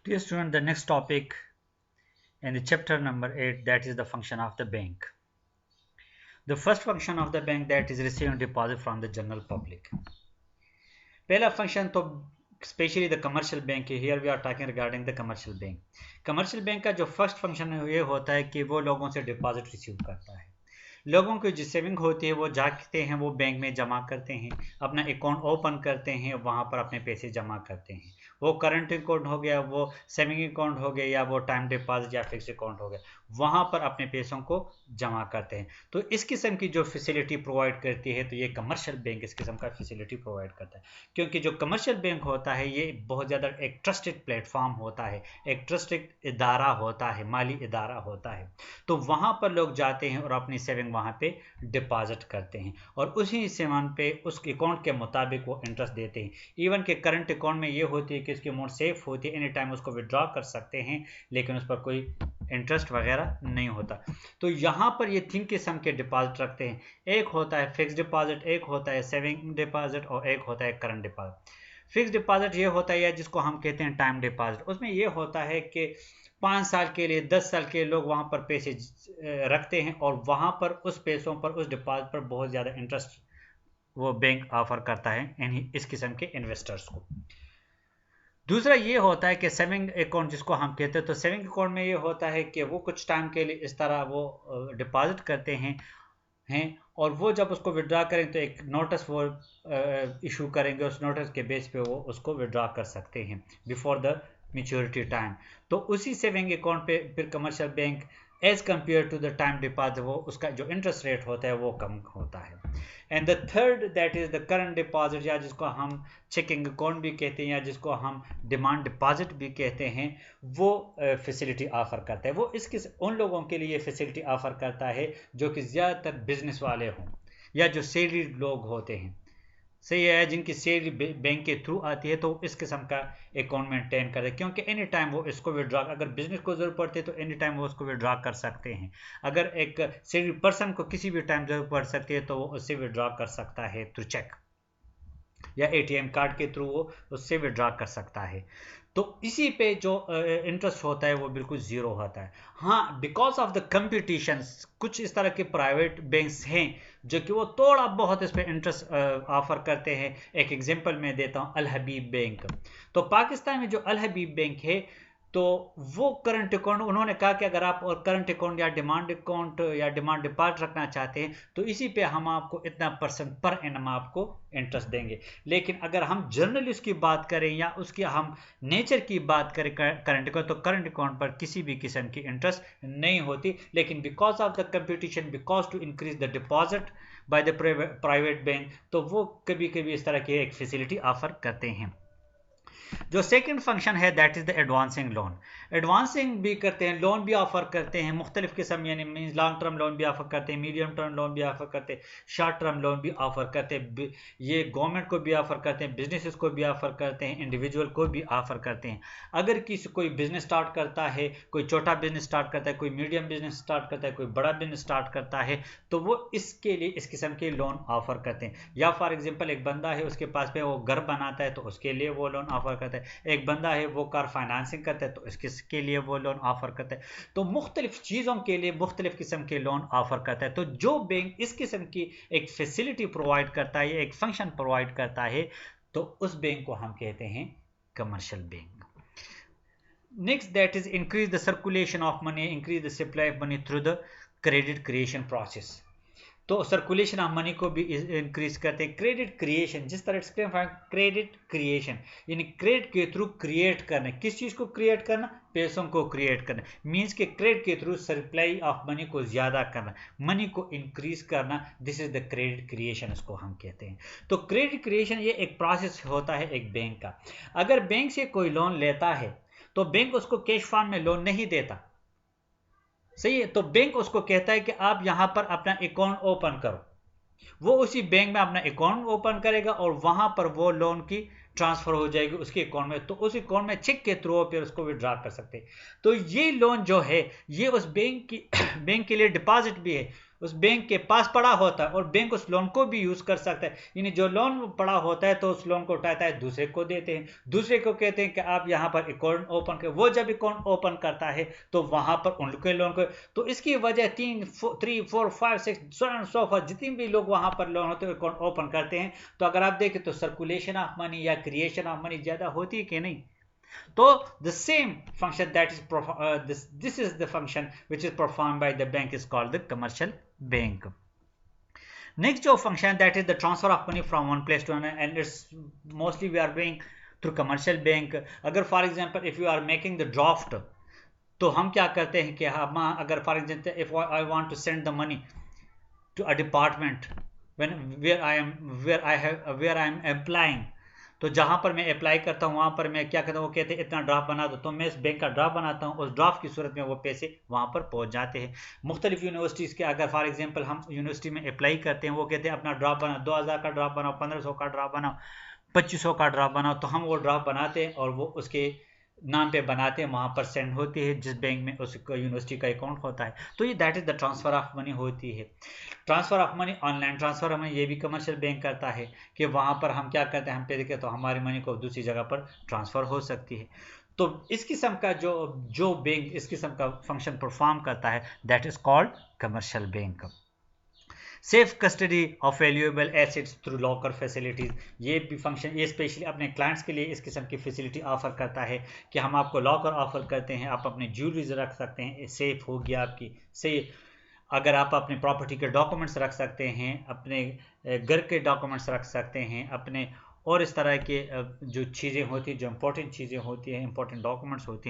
Dear student, the next topic in the chapter number 8, that is the function of the bank. The first function of the bank, that is receiving deposit from the general public. पहला function तो specially the commercial bank है. Here we are talking regarding the commercial bank. Commercial bank का जो first function है ये होता है कि वो लोगों से डिपॉजिट रिसीव करता है. लोगों की जो सेविंग होती है वो जाते हैं, वो बैंक में जमा करते हैं, अपना अकाउंट ओपन करते हैं, वहाँ पर अपने पैसे जमा करते हैं. वो करंट अकाउंट हो गया, वो सेविंग अकाउंट हो गया, या वो टाइम डिपॉजिट या फिक्स अकाउंट हो गया, वहाँ पर अपने पैसों को जमा करते हैं. तो इस किस्म की जो फैसिलिटी प्रोवाइड करती है, तो ये कमर्शियल बैंक इस किस्म का फैसिलिटी प्रोवाइड करता है. क्योंकि जो कमर्शियल बैंक होता है ये बहुत ज़्यादा एक ट्रस्टेड प्लेटफॉर्म होता है, एक ट्रस्टेड इदारा होता है, माली इदारा होता है. तो वहाँ पर लोग जाते हैं और अपनी सेविंग वहाँ पे डिपॉजिट करते हैं और उसी सेवन पे उस अकाउंट के मुताबिक वो इंटरेस्ट देते हैं. इवन के करंट अकाउंट में ये होती है कि इसकी अमाउंट सेफ होती है, एनी टाइम उसको विड्रॉ कर सकते हैं, लेकिन उस पर कोई इंटरेस्ट वगैरह नहीं होता. तो यहाँ पर ये 3 किस्म के डिपॉजिट रखते हैं. एक होता है फिक्स डिपॉजिट, एक होता है सेविंग डिपॉजिट और एक होता है करंट डिपॉजिट. फिक्स डिपॉजिट ये होता है जिसको हम कहते हैं टाइम डिपॉजिट. उसमें ये होता है कि 5 साल के लिए, 10 साल के लोग वहाँ पर पैसे रखते हैं और वहाँ पर उस पैसों पर, उस डिपॉजिट पर बहुत ज़्यादा इंटरेस्ट वो बैंक ऑफर करता है इस किस्म के इन्वेस्टर्स को. दूसरा ये होता है कि सेविंग अकाउंट जिसको हम कहते हैं. तो सेविंग अकाउंट में ये होता है कि वो कुछ टाइम के लिए इस तरह वो डिपॉजिट करते हैं और वो जब उसको विड्रॉ करेंगे तो एक नोटिस वो इशू करेंगे. उस नोटिस के बेस पे वो उसको विड्रॉ कर सकते हैं बिफोर द मैच्योरिटी टाइम. तो उसी सेविंग अकाउंट पे फिर commercial bank as compare to the time deposit वो उसका जो इंटरेस्ट रेट होता है वो कम होता है. And the third that is the current deposit, या जिसको हम चेकिंग अकाउंट भी कहते हैं या जिसको हम डिमांड डिपॉजिट भी कहते हैं, वो फैसिलिटी ऑफर करता है. वो इसके उन लोगों के लिए फैसिलिटी ऑफर करता है जो कि ज़्यादातर बिजनेस वाले हों या जो सैलरीड लोग होते हैं. सही है, जिनकी सैलरी बैंक के थ्रू आती है तो इस किस्म का अकाउंट मेंटेन करें, क्योंकि एनी टाइम वो इसको विड्रॉ, अगर बिजनेस को ज़रूरत पड़ती है तो एनी टाइम वो उसको विड्रॉ कर सकते हैं. अगर एक सैलरी पर्सन को किसी भी टाइम ज़रूरत पड़ सकती है तो वो उससे विड्रॉ कर सकता है थ्रू चेक या एटीएम कार्ड के थ्रू वो उससे विड्रॉ कर सकता है. तो इसी पे जो इंटरेस्ट होता है वो बिल्कुल ज़ीरो होता है. हाँ, बिकॉज ऑफ द कंपटीशन कुछ इस तरह के प्राइवेट बैंक्स हैं जो कि वो थोड़ा बहुत इस पर इंटरेस्ट ऑफर करते हैं. एक एग्जांपल मैं देता हूँ, अल हबीब बैंक. तो पाकिस्तान में जो अल हबीब बैंक है, तो वो करंट अकाउंट उन्होंने कहा कि अगर आप और करंट अकाउंट या डिमांड अकाउंट या डिमांड डिपॉजिट रखना चाहते हैं तो इसी पे हम आपको इतना % पर एनम आपको इंटरेस्ट देंगे. लेकिन अगर हम जनरली उसकी बात करें या उसकी हम नेचर की बात करें करंट अकाउंट, तो करंट अकाउंट पर किसी भी किस्म की इंटरेस्ट नहीं होती. लेकिन because of the competition, because to increase the deposit by the private bank, तो वो कभी कभी इस तरह की एक फैसिलिटी ऑफर करते हैं. जो सेकंड फंक्शन है that is the advancing loan. Advancing भी करते हैं, लोन भी ऑफर करते हैं मुख्तलिफ किस्म, यानी मीन्स लॉन्ग टर्म लोन भी ऑफर करते हैं, मीडियम टर्म लोन भी ऑफर करते हैं, शॉर्ट टर्म लोन भी ऑफर करते हैं. ये गवर्नमेंट को भी ऑफर करते हैं, बिजनेसेस को भी ऑफर करते हैं, इंडिविजुअल को भी ऑफर करते हैं. अगर कोई बिजनेस स्टार्ट करता है, कोई छोटा बिजनेस स्टार्ट करता है, कोई मीडियम बिजनेस स्टार्ट करता है, कोई बड़ा बिजनेस स्टार्ट करता है, तो वो इसके लिए इस किस्म के लोन ऑफर करते हैं. या फॉर एग्जांपल एक बंदा है, उसके पास पे वो घर बनाता है तो उसके लिए वो लोन ऑफर करता है. एक बंदा है वो कार फाइनेंसिंग करता है तो इसके लिए वो लोन ऑफर करता है. तो मुख्तलिफ चीज़ों के लिए मुख्तलिफ किस्म के लोन ऑफर करता है. तो जो बैंक इस किस्म की एक फैसिलिटी प्रोवाइड करता है, एक फंक्शन प्रोवाइड करता है, तो उस बैंक को हम कहते हैं commercial bank. Next that is increase the circulation of money, increase the supply of money through the credit creation process. तो सर्कुलेशन ऑफ मनी को भी इंक्रीज करते हैं. क्रेडिट क्रिएशन, जिस तरह क्रेडिट क्रिएशन यानी क्रेडिट के थ्रू क्रिएट करना. किस चीज़ को क्रिएट करना? पैसों को क्रिएट करना. मींस के क्रेडिट के थ्रू सप्लाई ऑफ मनी को ज़्यादा करना, मनी को इंक्रीज करना. This is the credit creation, इसको हम कहते हैं. तो क्रेडिट क्रिएशन ये एक प्रोसेस होता है एक बैंक का. अगर बैंक से कोई लोन लेता है तो बैंक उसको कैश फॉर्म में लोन नहीं देता. सही है, तो बैंक उसको कहता है कि आप यहां पर अपना अकाउंट ओपन करो. वो उसी बैंक में अपना अकाउंट ओपन करेगा और वहां पर वो लोन की ट्रांसफर हो जाएगी उसके अकाउंट में. तो उस अकाउंट में चेक के थ्रू फिर उसको विड्रॉ कर सकते हैं. तो ये लोन जो है ये उस बैंक के लिए डिपॉजिट भी है. उस बैंक के पास पड़ा होता है और बैंक उस लोन को भी यूज कर सकता है। यानी जो लोन पड़ा होता है तो उस लोन को उठाता है, दूसरे को देते हैं, दूसरे को कहते हैं कि आप यहाँ पर अकाउंट ओपन कर। वो जब अकाउंट ओपन करता है तो वहां पर उनके लोन को, तो इसकी वजह 3, 4, 5, 6 जितने भी लोग वहां पर लोन होते हैं अकाउंट ओपन करते हैं। तो अगर आप देखें तो सर्कुलेशन ऑफ मनी या क्रिएशन ऑफ मनी ज्यादा होती है कि नहीं? So the same function that is this is the function which is performed by the bank is called the commercial bank. Next जो function that is the transfer of money from one place to another, and it's mostly we are doing through commercial bank. अगर for example if you are making the draft, तो हम क्या करते हैं कि हम अगर for example if I want to send the money to a department where I am applying, तो जहां पर मैं अप्लाई करता हूं वहां पर मैं क्या करता हूँ, वो कहते हैं इतना ड्राफ्ट बना दो, तो मैं इस बैंक का ड्राफ्ट बनाता हूँ, उस ड्राफ्ट की सूरत में वो पैसे वहां पर पहुंच जाते हैं। मुख्तलिफ यूनिवर्सिटीज़ के अगर फॉर एग्जांपल हम यूनिवर्सिटी में अप्लाई करते हैं, वो कहते हैं अपना ड्राफ्ट बनाओ, 2000 का ड्राफ्ट बनाओ, 1500 का ड्राफ्ट बनाओ, 2500 का ड्राफ्ट बनाओ, तो हम वो ड्राफ्ट बनाते हैं और वो उसके नाम पे बनाते हैं, वहां पर सेंड होती है जिस बैंक में उस यूनिवर्सिटी का अकाउंट होता है। तो ये that is the transfer of money होती है। Transfer of money, online transfer of money, ये भी कमर्शियल बैंक करता है कि वहां पर हम क्या करते हैं, हम पे देखे तो हमारी मनी को दूसरी जगह पर ट्रांसफर हो सकती है। तो इस किस्म का जो बैंक इस किस्म का फंक्शन परफॉर्म करता है that is called commercial bank. Safe custody of valuable assets through locker facilities, ये भी फंक्शन ये स्पेशली अपने क्लाइंट्स के लिए इस किस्म की फैसिलिटी ऑफर करता है कि हम आपको लॉकर ऑफर करते हैं, आप अपने ज्वेलरीज रख सकते हैं, सेफ हो गया आपकी सेफ, अगर आप अपने प्रॉपर्टी के डॉक्यूमेंट्स रख सकते हैं, अपने घर के डॉक्यूमेंट्स रख सकते हैं, अपने और इस तरह के जो चीज़ें होती हैं, जो इंपॉर्टेंट चीज़ें होती हैं, इंपॉर्टेंट डॉक्यूमेंट्स होते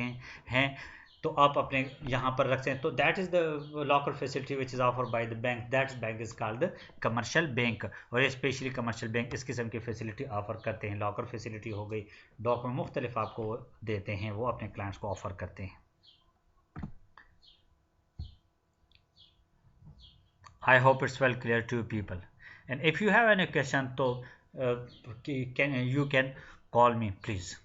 हैं तो आप अपने यहाँ पर रखते हैं। तो that is the locker facility which is offer by the bank, that bank is called the commercial bank. और ये स्पेशली कमर्शियल बैंक इस किस्म की फैसिलिटी ऑफर करते हैं। लॉकर फैसिलिटी हो गई, डॉक्यूमेंट मुख्तलिफ आपको वो देते हैं, वो अपने क्लाइंट्स को ऑफर करते हैं। I hope it's well clear to people. And if you have any question, so you can call me, please.